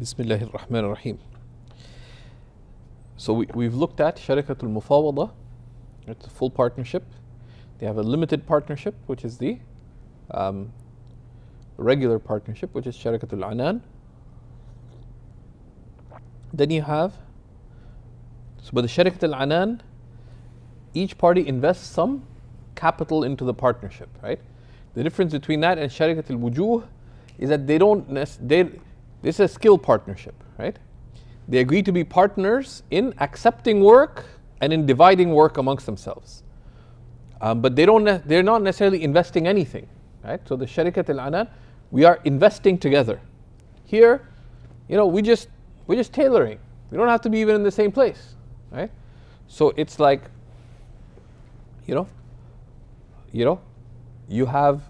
Bismillahir Rahmanir Rahim. So we've looked at Sharikatul Mufawada. It's a full partnership. They have a limited partnership, which is the regular partnership, which is Sharikatul Anan. Then you have, so by the Sharikatul Anan, each party invests some capital into the partnership, right? The difference between that and Sharikatul Wujuh is that this is a skill partnership, right? They agree to be partners in accepting work and in dividing work amongst themselves. But they're not necessarily investing anything, right? So the Sharikat al-Anan, we are investing together. Here, we're just tailoring. We don't have to be even in the same place, right? So it's like, you have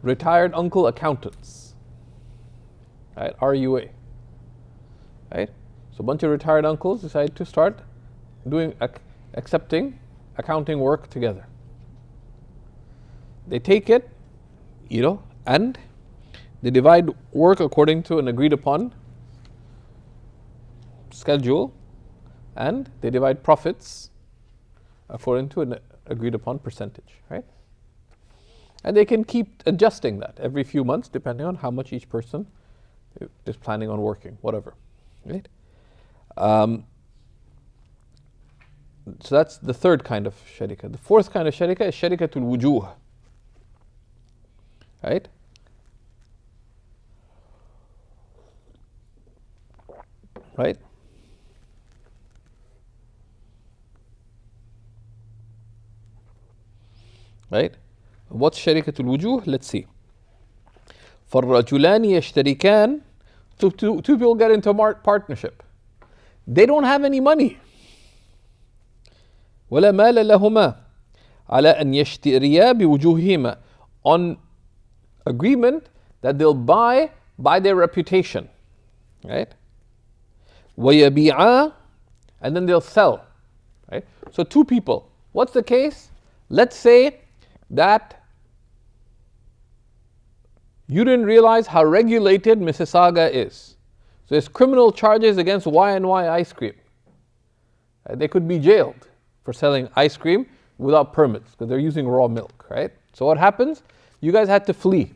retired uncle accountants, right? RUA, right? So a bunch of retired uncles decide to start doing accepting accounting work together. They take it, and they divide work according to an agreed upon schedule, and they divide profits according to an agreed upon percentage, right? And they can keep adjusting that every few months depending on how much each person is planning on working, whatever, right? So that's the third kind of sharika. The fourth kind of sharika is sharikatul wujuh, right? Right? Right? What's sharikatul wujuh? Let's see. فَالرَّجُلَانِ يَشْتَرِكَانِ Two people get into a partnership. They don't have any money. وَلَا مَالَ لَهُمَا عَلَى أَنْ يَشْتَرِيَا بِوُجُوهِهِمَا On agreement that they'll buy by their reputation, right? وَيَبِيعَا And then they'll sell, right? So two people. What's the case? Let's say that you didn't realize how regulated Mississauga is. So there's criminal charges against Y&Y ice cream. They could be jailed for selling ice cream without permits because they're using raw milk, right? So what happens? You guys had to flee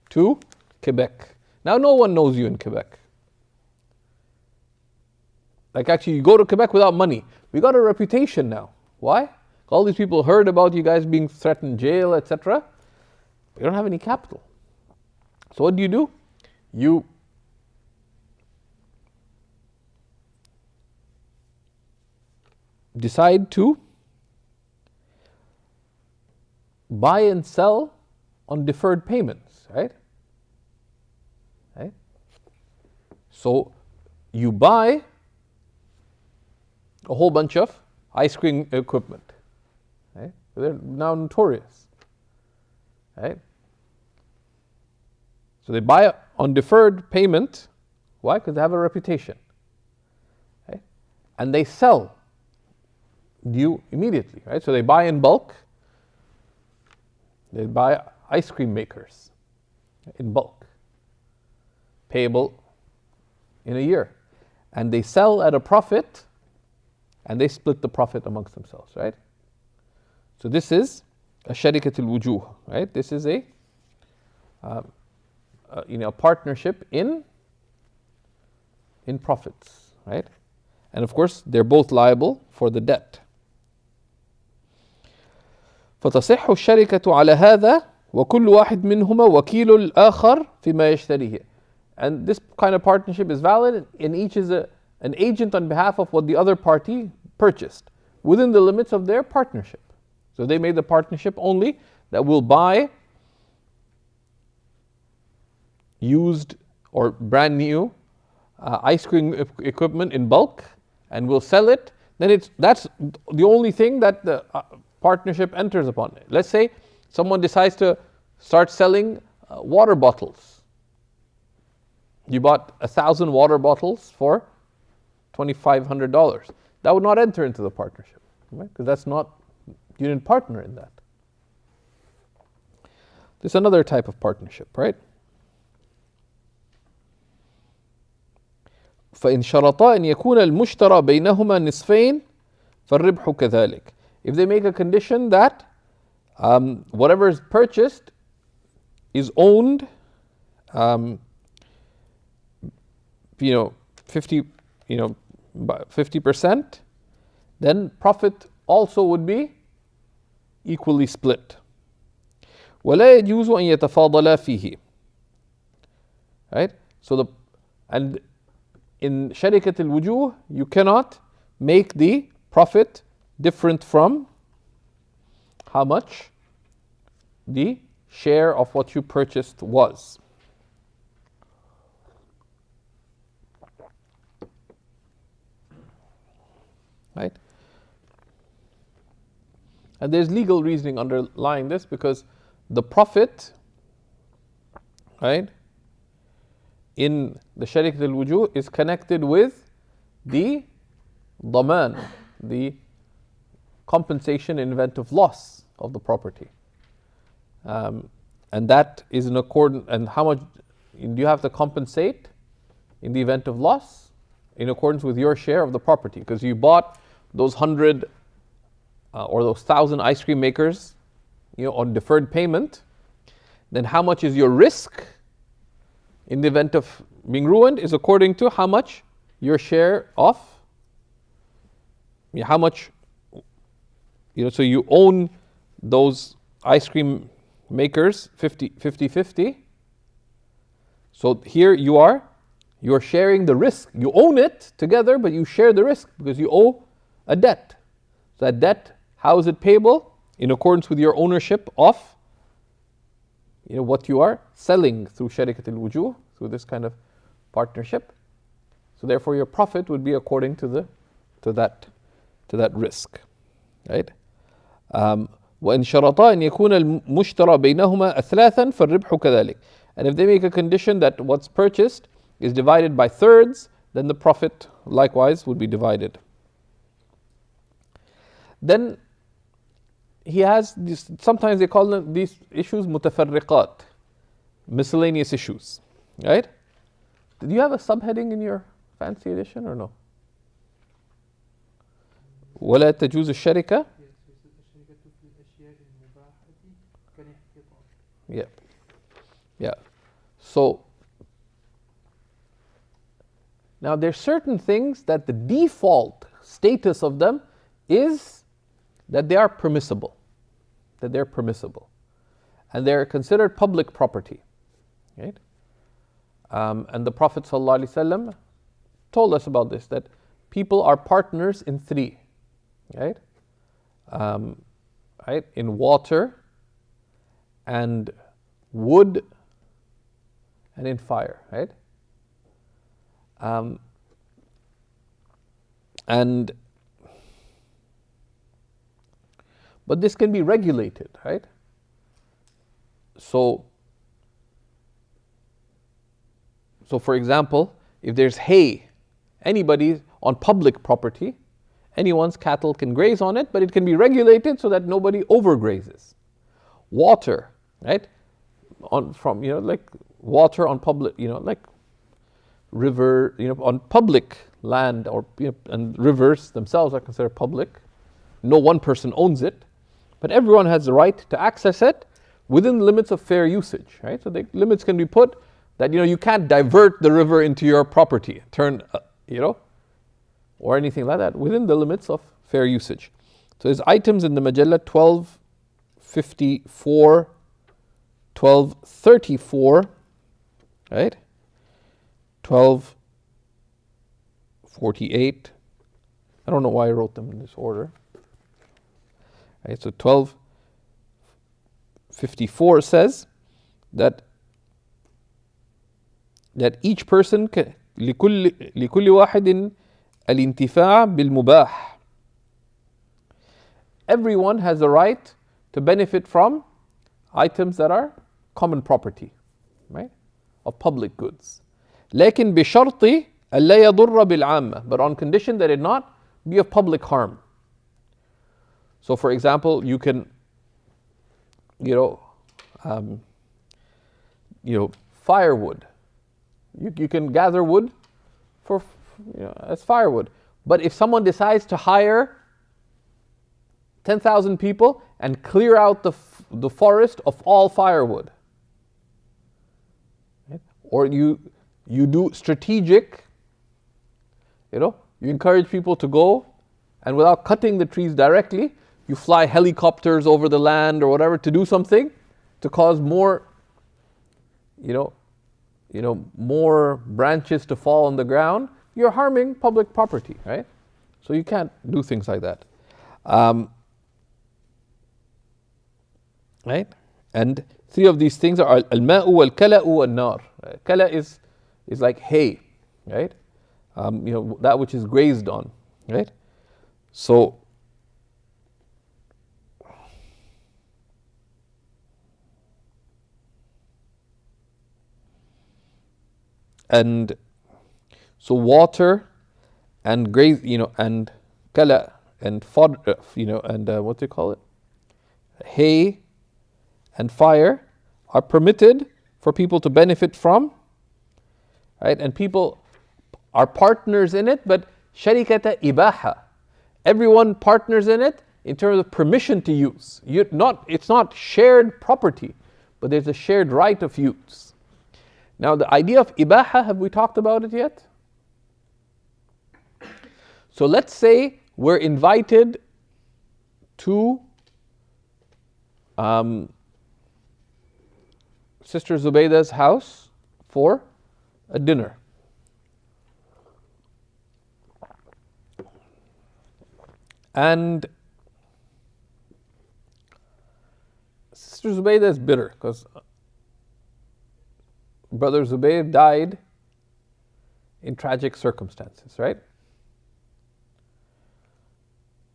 to Quebec. Now no one knows you in Quebec. Like actually you go to Quebec without money. We got a reputation now. Why? All these people heard about you guys being threatened, jail, etc. You don't have any capital. So what do? You decide to buy and sell on deferred payments, right? Right? So you buy a whole bunch of ice cream equipment, right? They're now notorious, right? So they buy on deferred payment. Why? Because they have a reputation, right? And they sell you immediately, right? So they buy in bulk. They buy ice cream makers in bulk, payable in a year. And they sell at a profit, and they split the profit amongst themselves, right? So this is a sharikatul wujuh, right? This is a partnership in profits, right? And of course, they're both liable for the debt. فتصح الشركة على هذا وكل واحد منهما وكيل الآخر فيما يشتريه. And this kind of partnership is valid, and each is an agent on behalf of what the other party purchased within the limits of their partnership. So they made the partnership only that will buy used or brand new ice cream equipment in bulk and will sell it. Then that's the only thing that the partnership enters upon. Let's say someone decides to start selling water bottles. You bought 1,000 water bottles for $2,500. That would not enter into the partnership, right? Because you didn't partner in that. This is another type of partnership, right? فإن شرطا أن يكون المشترى بينهما نصفين فالربح كذلك. If they make a condition that whatever is purchased is owned 50%, then profit also would be equally split. ولا يجوز أن يتفاضلا فيه. Right? And in Sharikat al-Wujuh, you cannot make the profit different from how much the share of what you purchased was. Right? And there's legal reasoning underlying this, because the profit, right, in the Sharikat al-Wujuh is connected with the daman, the compensation in event of loss of the property. And that is in accordance, and how much do you have to compensate in the event of loss? In accordance with your share of the property, because you bought those 100 or those 1,000 ice cream makers, on deferred payment. Then how much is your risk in the event of being ruined is according to how much your share of, how much, so you own those ice cream makers 50-50. So here you're sharing the risk. You own it together, but you share the risk because you owe a debt. So that debt, how is it payable? In accordance with your ownership of what you are selling through Sharikat al-Wujuh, through this kind of partnership. So therefore your profit would be according to that risk. Right? وإن شرطا أن يكون المشترى بينهما أثلاثا فالربح كذلك. And if they make a condition that what's purchased is divided by thirds, then the profit likewise would be divided. Then he has this, sometimes they call them these issues mutafarriqat, miscellaneous issues, right? Did you have a subheading in your fancy edition or no? ولا تجوز الشركة. Yeah. So now there's certain things that the default status of them is that they are permissible. And they're considered public property. Right? And the Prophet ﷺ told us about this, that people are partners in three. Right? In water and wood and in fire. Right? But this can be regulated, right? So for example, if there's hay, anybody on public property, anyone's cattle can graze on it, but it can be regulated so that nobody overgrazes. Water, right? Like water on public, like river, on public land, or and rivers themselves are considered public. No one person owns it, but everyone has the right to access it within the limits of fair usage, right? So the limits can be put that you can't divert the river into your property, or anything like that, within the limits of fair usage. So there's items in the Majalla 1254, 1234, right? 1248. I don't know why I wrote them in this order. Right, so 1254 says that each person لكل واحد الانتفاع بالمباح. Everyone has the right to benefit from items that are common property, right, of public goods. لكن بشرط ألا يضر بالعامة, but on condition that it not be of public harm. So for example, you can, firewood. You can gather wood for as firewood. But if someone decides to hire 10,000 people and clear out the forest of all firewood, right? Or you do strategic, you encourage people to go, and without cutting the trees directly, you fly helicopters over the land or whatever to do something to cause more, more branches to fall on the ground. You're harming public property, right? So you can't do things like that. Right? And three of these things are al-ma'u wal-kala'u wal-nar. Kala is like hay, right? That which is grazed on, right? So water and graze, and kala and fodder, and what do you call it? Hay and fire are permitted for people to benefit from, right? And people are partners in it, but sharikata ibaha. Everyone partners in it in terms of permission to use. It's not shared property, but there's a shared right of use. Now the idea of ibaha, have we talked about it yet? So let's say we're invited to Sister Zubayda's house for a dinner. And Sister Zubaydah is bitter because Brother Zubayr died in tragic circumstances, right?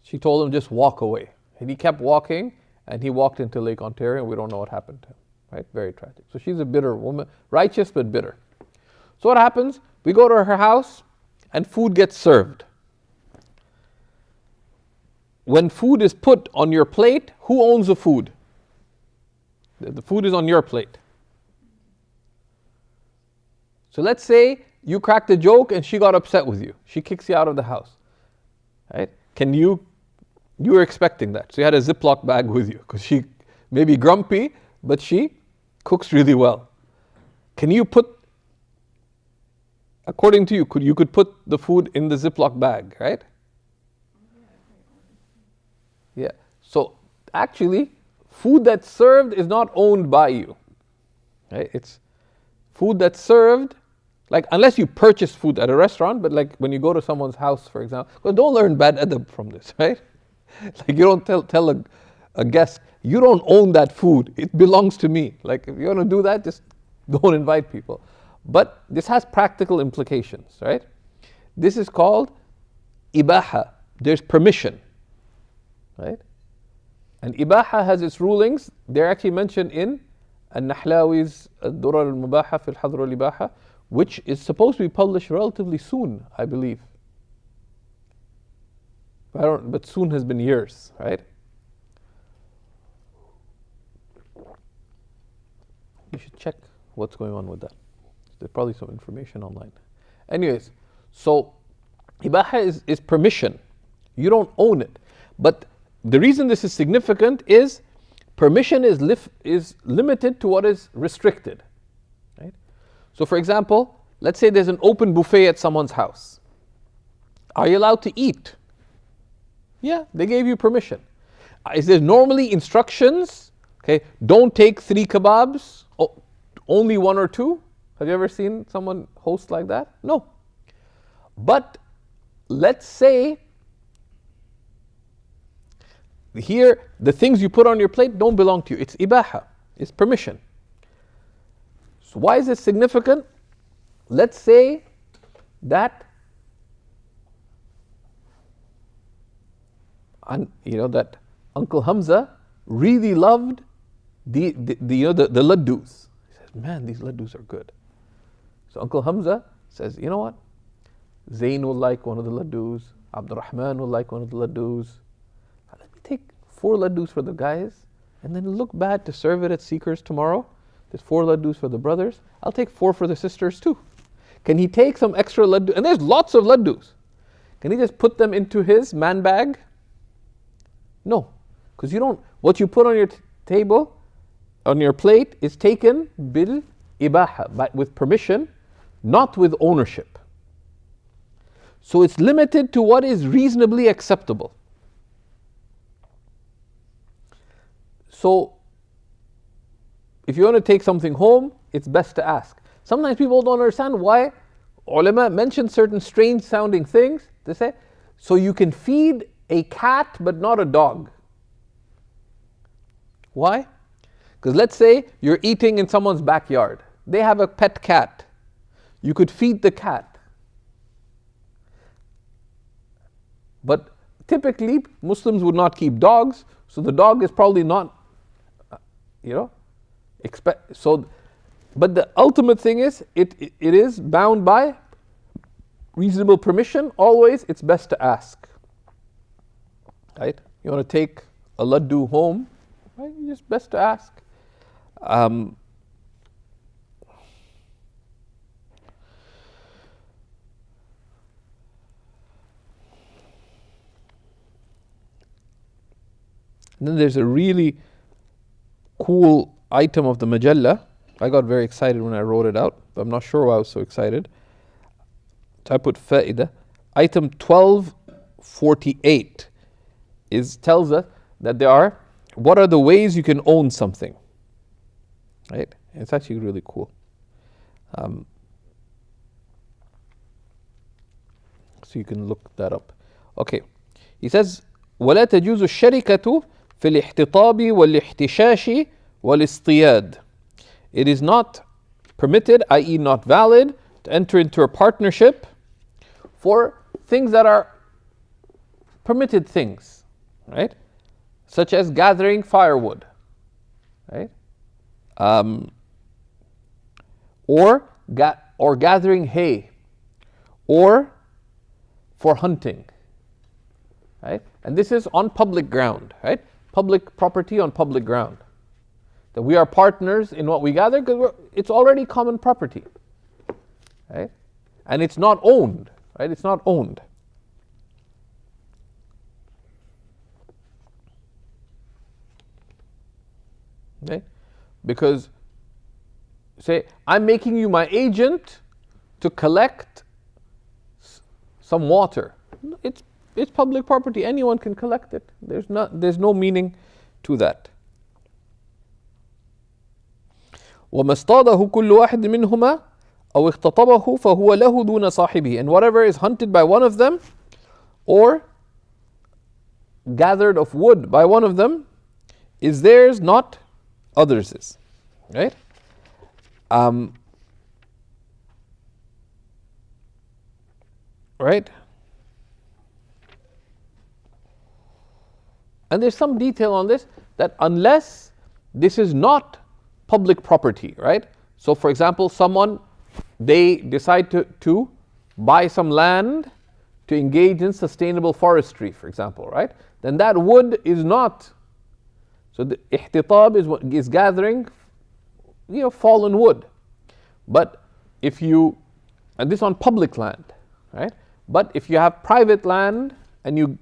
She told him just walk away. And he kept walking, and he walked into Lake Ontario, and we don't know what happened to him, right? Very tragic. So she's a bitter woman, righteous but bitter. So what happens? We go to her house, and food gets served. When food is put on your plate, who owns the food? The food is on your plate. So let's say you cracked a joke and she got upset with you. She kicks you out of the house, right? You were expecting that. So you had a Ziploc bag with you because she may be grumpy, but she cooks really well. Can you put, according to you, you could put the food in the Ziploc bag, right? Yeah. So actually, food that's served is not owned by you, right? It's food that's served, like unless you purchase food at a restaurant, but like when you go to someone's house, for example, because don't learn bad adab from this, right? Like you don't tell a guest, you don't own that food, it belongs to me. Like if you want to do that, just don't invite people. But this has practical implications, right? This is called ibaha. There's permission, right? And ibaha has its rulings. They're actually mentioned in Al-Nahlawi's Ad-Durar al-Mubaha fi al-Hadr al-Ibaha, which is supposed to be published relatively soon, I believe. But soon has been years, right? You should check what's going on with that. There's probably some information online. Anyways, so ibaha is permission. You don't own it. But the reason this is significant is permission is limited to what is restricted, right? So for example, let's say there's an open buffet at someone's house. Are you allowed to eat? Yeah, they gave you permission. Is there normally instructions? Okay, don't take 3 kebabs, only 1 or 2? Have you ever seen someone host like that? No. But let's say here, the things you put on your plate don't belong to you. It's ibaha, it's permission. So why is it significant? Let's say that that Uncle Hamza really loved the laddus. He says, man, these laddus are good. So Uncle Hamza says, you know what? Zain will like one of the laddus. Abdurrahman will like one of the laddus. Let me take 4 laddus for the guys, and then look bad to serve it at Seekers tomorrow. There's 4 laddus for the brothers. I'll take 4 for the sisters too. Can he take some extra laddu? And there's lots of laddus. Can he just put them into his man bag? No. Because you don't, what you put on your table, on your plate, is taken bil ibaha, with permission, not with ownership. So it's limited to what is reasonably acceptable. So if you want to take something home, it's best to ask. Sometimes people don't understand why ulama mention certain strange sounding things. They say, so you can feed a cat but not a dog. Why? Because let's say you're eating in someone's backyard. They have a pet cat. You could feed the cat. But typically, Muslims would not keep dogs, so the dog is probably not, but the ultimate thing is, it is bound by reasonable permission. Always, it's best to ask. Right? You want to take a laddu home, right? It's just best to ask. Then there's a really cool item of the Majalla. I got very excited when I wrote it out, but I'm not sure why I was so excited. So I put Fa'idah. Item 1248 tells us that what are the ways you can own something. Right? And it's actually really cool. So you can look that up. Okay. He says, وَلَا تَجُوزُ الشَّرِكَةُ فِي الِاحْتِطَابِ وَالِاحْتِشَاشِ وَالِاصْطِيَادِ. It is not permitted, i.e. not valid, to enter into a partnership for things that are permitted things, right? Such as gathering firewood, right? Or gathering hay, or for hunting, right? And this is on public ground, right? Public property on public ground. That we are partners in what we gather because it's already common property, right? And it's not owned, right? It's not owned. Okay? Because, say, I'm making you my agent to collect some water. It's public property. Anyone can collect it. There's no meaning to that. وَمَا اصْطَادَهُ كُلُّ وَاحِدٍ مِّنْهُمَا أَوْ اخْتَطَبَهُ فَهُوَ لَهُ دُونَ صَاحِبِهِ. And whatever is hunted by one of them or gathered of wood by one of them is theirs, not others'. Right? Right? And there's some detail on this, that unless this is not public property, right? So for example, they decide to buy some land to engage in sustainable forestry, for example, right? Then that wood is not, so the ihtitab is gathering, fallen wood. But and this on public land, right? But if you have private land and you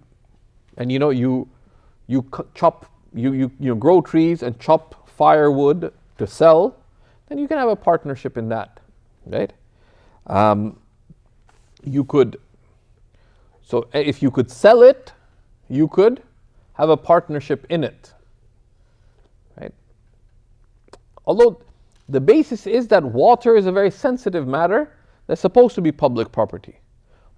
grow trees and chop firewood to sell, then you can have a partnership in that, right? So if you could sell it, you could have a partnership in it, right? Although the basis is that water is a very sensitive matter that's supposed to be public property.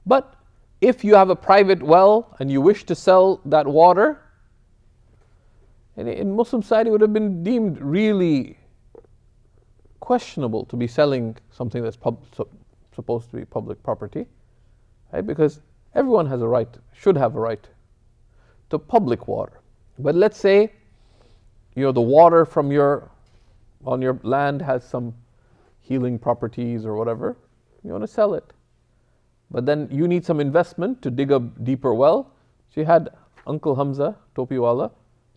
But if you have a private well and you wish to sell that water, and in Muslim society it would have been deemed really questionable to be selling something that's supposed to be public property, right? Because everyone should have a right to public water. But let's say, the water on your land has some healing properties or whatever, you want to sell it. But then you need some investment to dig a deeper well. So you had Uncle Hamza, Topiwala,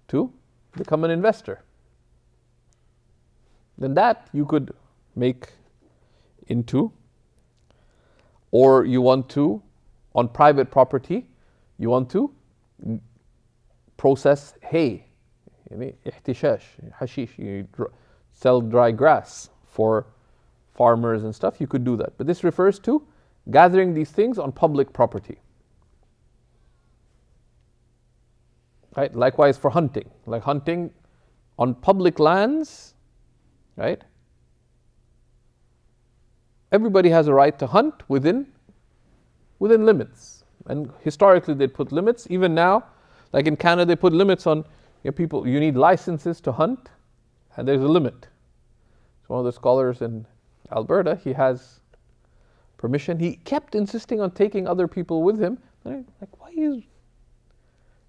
to become an investor. Then that you could make into or you want to, on private property, you want to process hay, ihtishash, hashish, you sell dry grass for farmers and stuff, you could do that. But this refers to gathering these things on public property. Right? Likewise for hunting, like hunting on public lands, right? Everybody has a right to hunt within limits. And historically they'd put limits. Even now, like in Canada, they put limits on people. You need licenses to hunt, and there's a limit. So one of the scholars in Alberta, he has permission. He kept insisting on taking other people with him. And like, why is...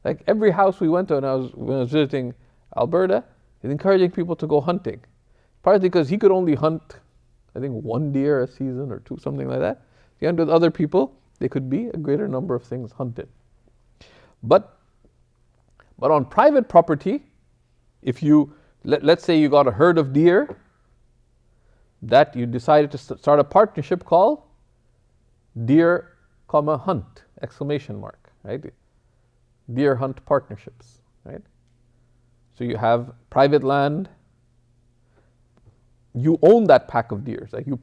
Like every house we went to when I was visiting Alberta, he's encouraging people to go hunting. Partly because he could only hunt, I think, 1 deer a season or 2, something like that. If you hunt with other people, there could be a greater number of things hunted. But on private property, if you, let's say you got a herd of deer, that you decided to start a partnership called deer, hunt, ! Right? Deer hunt partnerships, right? So you have private land, you own that pack of deer. Like you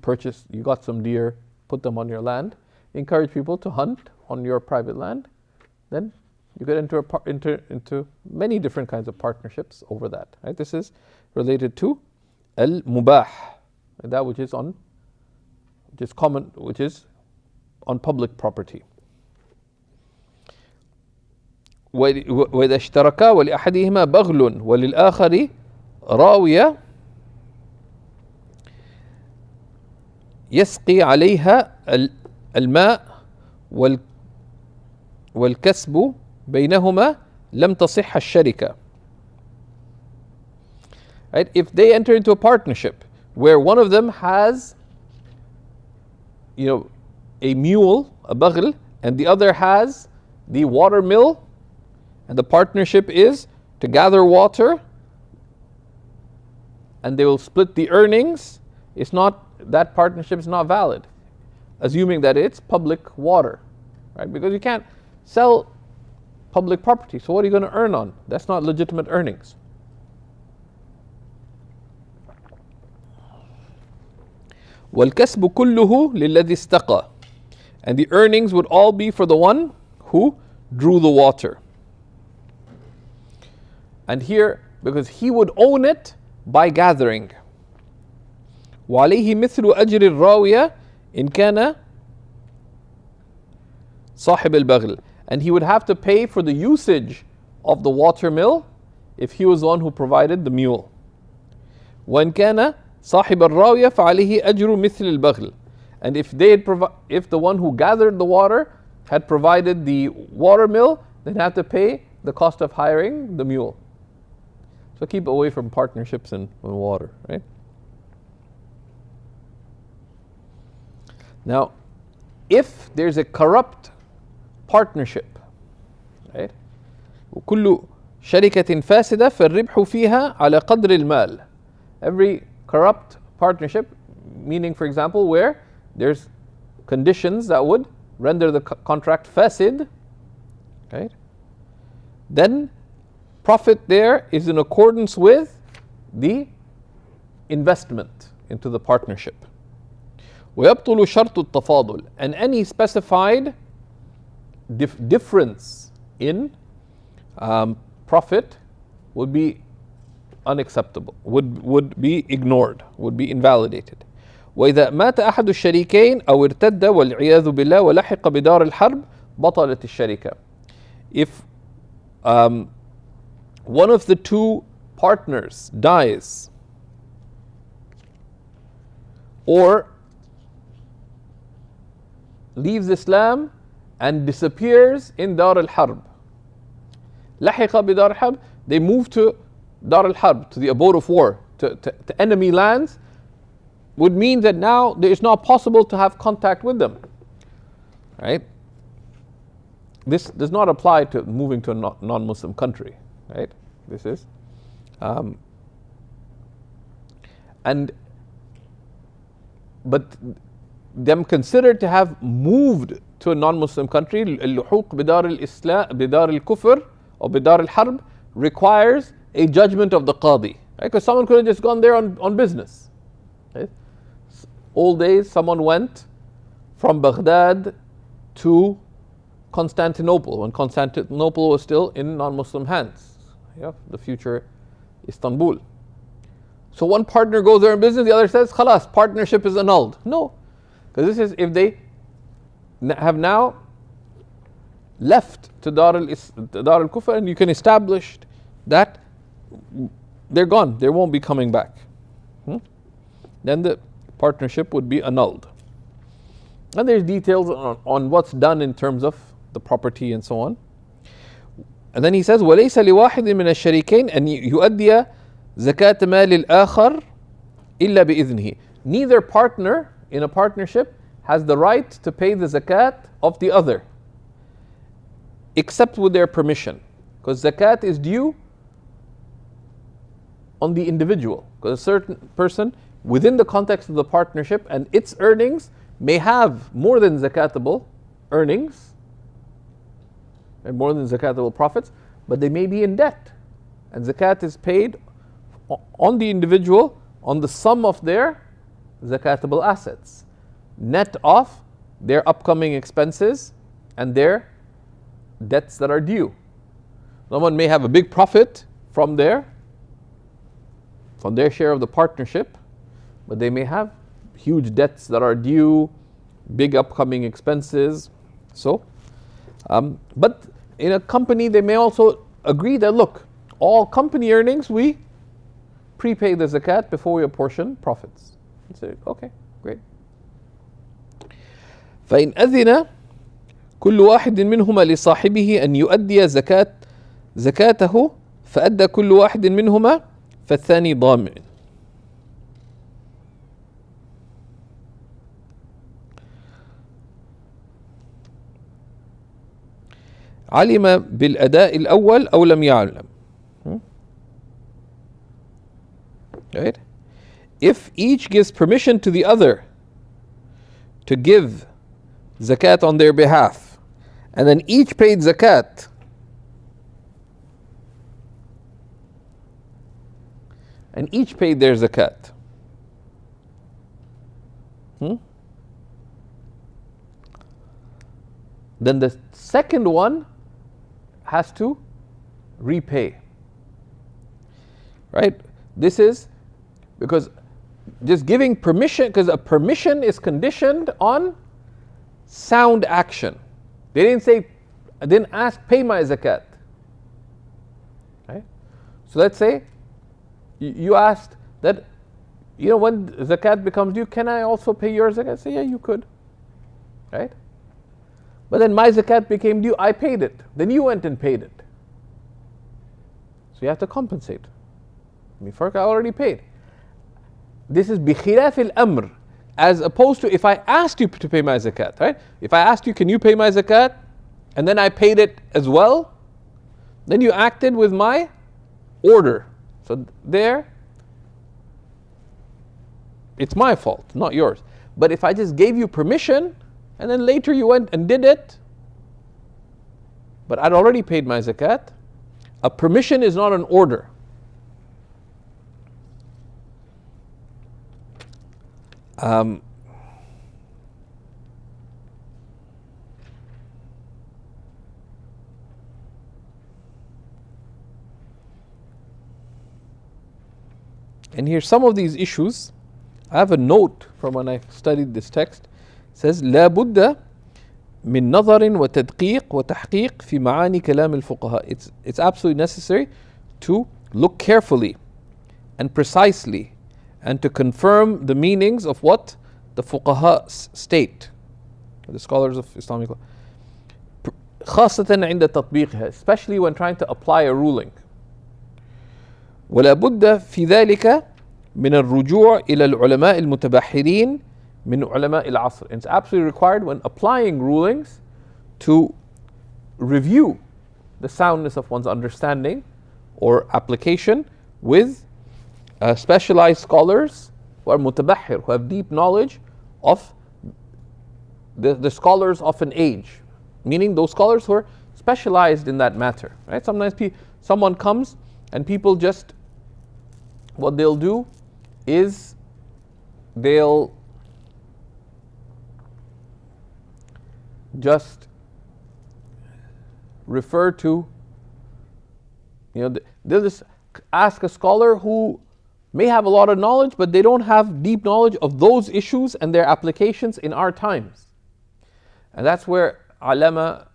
got some deer, put them on your land, encourage people to hunt on your private land, then you get into many different kinds of partnerships over that. Right? This is related to al-mubah, that which is on public property. وإذا اشتركا ولأحدهما بغل وللآخر راوية يسقي عليها الماء والكسب بينهما لم تصح الشركة. Right? If they enter into a partnership where one of them has, a mule, a baghl, and the other has the water mill, and the partnership is to gather water, and they will split the earnings, that partnership is not valid, assuming that it's public water, right? Because you can't sell public property, so what are you going to earn on? That's not legitimate earnings. وَالْكَسْبُ كُلُّهُ لِلَّذِي اسْتَقَى, and the earnings would all be for the one who drew the water. And here, because he would own it by gathering. وَعَلَيْهِ مِثْلُ أَجْرِ الرَّاوِيَةِ إِنْ كَانَ صَاحِبَ الْبَغْلِ, and he would have to pay for the usage of the water mill if he was the one who provided the mule. وَإِنْ كَانَ صَاحِبَ الرَّاوِيَةِ فَعَلَيْهِ أَجْرُ مِثْلِ الْبَغْلِ, and if the one who gathered the water had provided the water mill, they'd have to pay the cost of hiring the mule. So keep away from partnerships and water, right? Now, if there's a corrupt partnership, right? وكل شركة فاسدة فالربح فيها على قدر المال. Every corrupt partnership, meaning, for example, where there's conditions that would render the contract fasid, right? Then profit there is in accordance with the investment into the partnership. ويبطل شرط التفاضل, and any specified difference in profit would be unacceptable, would be ignored, would be invalidated. وإذا مات أحد الشريكين أو ارتد والعياذ بالله ولحق بدار الحرب بطلت الشركة. If one of the two partners dies or leaves Islam and disappears in Dar al-Harb, لحق بدار الحرب, they move to Dar al-Harb, to the abode of war, to enemy lands, would mean that now it is not possible to have contact with them, right? This does not apply to moving to a non-Muslim country, right? This is, but them considered to have moved to a non-Muslim country, اللحوق بدار الإسلام بدار الكفر or بدار الحرب requires a judgment of the qadi. Right? Because someone could have just gone there on business. Right? Old days, someone went from Baghdad to Constantinople when Constantinople was still in non-Muslim hands. Yeah, the future Istanbul. So one partner goes there in business, the other says, "Khalas, partnership is annulled." No, because this is if they have now left to Dar al-Kufr and you can establish that they're gone, they won't be coming back. Then the partnership would be annulled. And there's details on what's done in terms of the property and so on. And then he says, وَلَيْسَ لِوَاحِدٍ مِنَ الشَّرِيكَيْنِ أَنْ يُؤَدِّيَ زَكَاةَ مَالِ الْآخَرِ إِلَّا بِإِذْنِهِ. Neither partner in a partnership has the right to pay the zakat of the other, except with their permission. Because zakat is due on the individual. Because a certain person within the context of the partnership and its earnings may have more than zakatable earnings, and more than zakatable profits, but they may be in debt. And zakat is paid on the individual on the sum of their zakatable assets, net of their upcoming expenses and their debts that are due. Someone may have a big profit from their share of the partnership, but they may have huge debts that are due, big upcoming expenses. So, but in a company, they may also agree that, look, all company earnings, we prepay the zakat before we apportion profits. You say, okay, great. فإن أذن كل واحد منهما لصاحبه أن يؤدي زكاته فأدى كل واحد منهما فالثاني ضامن. علم بالأداء الأول أو لم يعلم. Right? If each gives permission to the other to give zakat on their behalf, and then each paid zakat, and each paid their zakat, then the second one has to repay. Right? This is because just giving permission, because a permission is conditioned on sound action. They didn't ask, pay my zakat. Right? So let's say you asked that, when zakat becomes due, can I also pay your zakat? Say, yeah, you could. Right? But then my zakat became due, I paid it. Then you went and paid it. So you have to compensate. I already paid. This is بِخِلَافِ الْأَمْرِ, as opposed to if I asked you to pay my zakat, right? If I asked you, can you pay my zakat? And then I paid it as well, then you acted with my order. So there, it's my fault, not yours. But if I just gave you permission, and then later you went and did it, but I'd already paid my zakat, a permission is not an order. And here some of these issues, I have a note from when I studied this text. It says لا بد من نظر وتدقيق وتحقيق في معاني كلام الفقهاء. It's absolutely necessary to look carefully and precisely and to confirm the meanings of what the fuqaha state, the scholars of Islamic law, خاصة عند تطبيقها, especially when trying to apply a ruling. ولا بد في ذلك من الرجوع إلى العلماء المتبحرين من علماء العصر. It's absolutely required when applying rulings to review the soundness of one's understanding or application with specialized scholars who are mutabahhir, who have deep knowledge of the scholars of an age, meaning those scholars who are specialized in that matter, right? Sometimes someone comes and people just, what they'll do is they'll just refer to, they'll just ask a scholar who may have a lot of knowledge, but they don't have deep knowledge of those issues and their applications in our times. And that's where Alama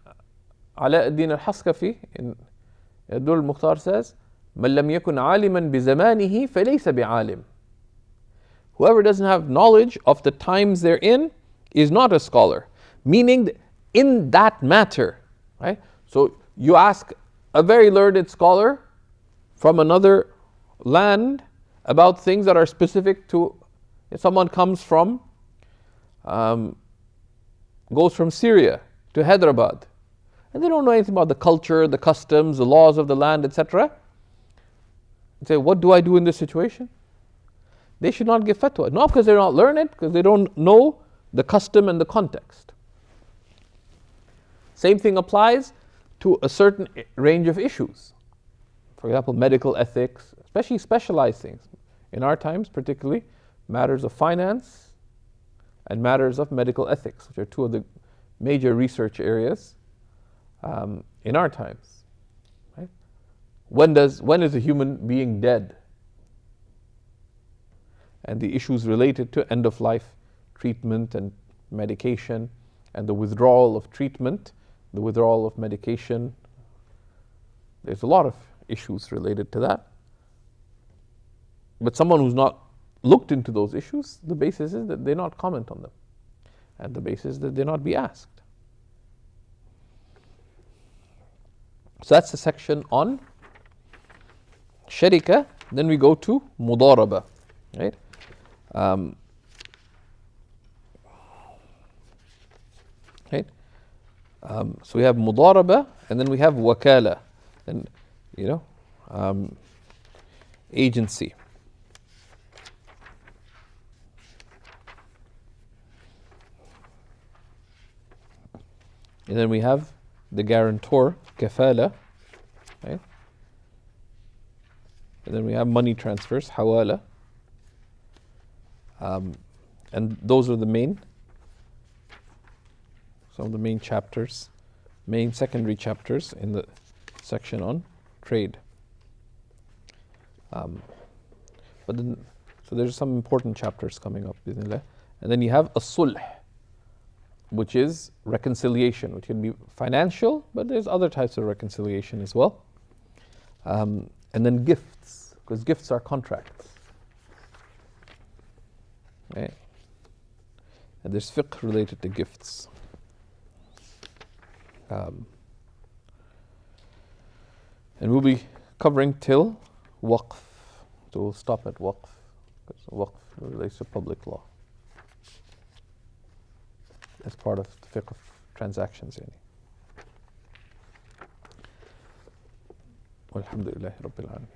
Ala ad-Din al-Haskafi in Abdul Mukhtar says, مَنْ لَمْ يَكُنْ عَالِمًا بِزَمَانِهِ فَلَيْسَ بِعَالِمٍ. Whoever doesn't have knowledge of the times they're in is not a scholar. Meaning in that matter, right? So you ask a very learned scholar from another land about things that are specific to, if someone comes from, goes from Syria to Hyderabad, and they don't know anything about the culture, the customs, the laws of the land, etc. Say, what do I do in this situation? They should not give fatwa. Not because they're not learned, because they don't know the custom and the context. Same thing applies to a certain range of issues. For example, medical ethics, especially specialized things. In our times, particularly, matters of finance and matters of medical ethics, which are two of the major research areas in our times. Right? When is a human being dead? And the issues related to end-of-life treatment and medication, and the withdrawal of treatment, the withdrawal of medication. There's a lot of issues related to that. But someone who's not looked into those issues, the basis is that they not comment on them. And the basis is that they not be asked. So that's the section on Sharika. Then we go to Mudaraba, right? Right? So we have Mudaraba, and then we have Wakala, and agency. And then we have the guarantor, kafala, right? And then we have money transfers, hawala. And those are some of the main chapters, main secondary chapters in the section on trade. So there's some important chapters coming up, bismillah. And then you have as-sulh, which is reconciliation, which can be financial, but there's other types of reconciliation as well. And then gifts, because gifts are contracts. Right? And there's fiqh related to gifts. And we'll be covering till waqf. So we'll stop at waqf, because waqf relates to public law. As part of the fiqh of transactions. Walhamdulillahi Rabbil Alameen.